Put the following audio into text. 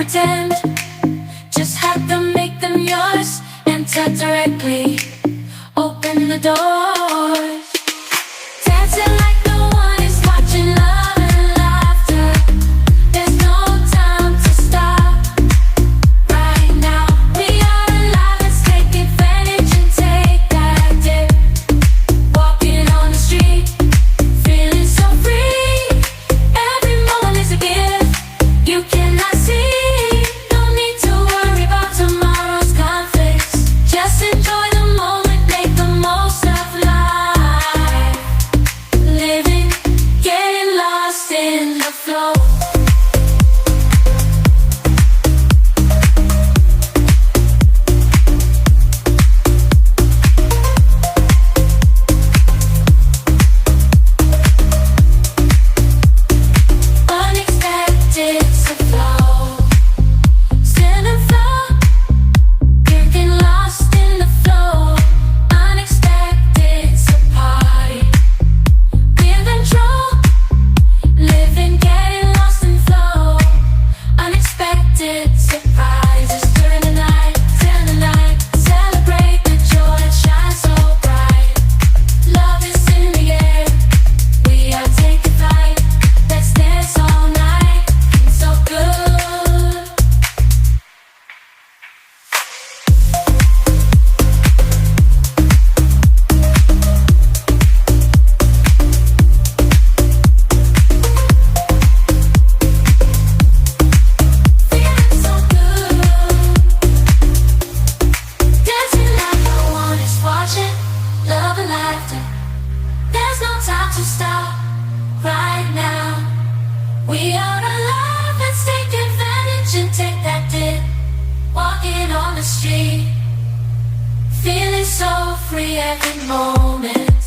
pretend. Just have them, make them yours. Enter directly, open the doors. Dancing like no one is watching, love and laughter. There's no time to stop. Right now, we are alive, let's take advantage and take that dip. Walking on the street, feeling so free. Every moment is a gift you cannot see. No need to worry about tomorrow's conflicts. Just enjoy the moment, make the most of life. Living, getting lost in the flow. Unexpected to flow. Stand and flow. Getting lost in the flow. Unexpected to party. Give control. Living, getting lost in flow. Unexpected surprises during the night. Celebrate the joy that shines so bright. Love is in the air. We are taking flight. Let's dance all night. It's so good. Feeling so good. Dancing like no one is watching. Love and laughter. There's no time to stop. Right now, we are alive. Let's take advantage and take that dip. Walking on the street, feeling so free every moment.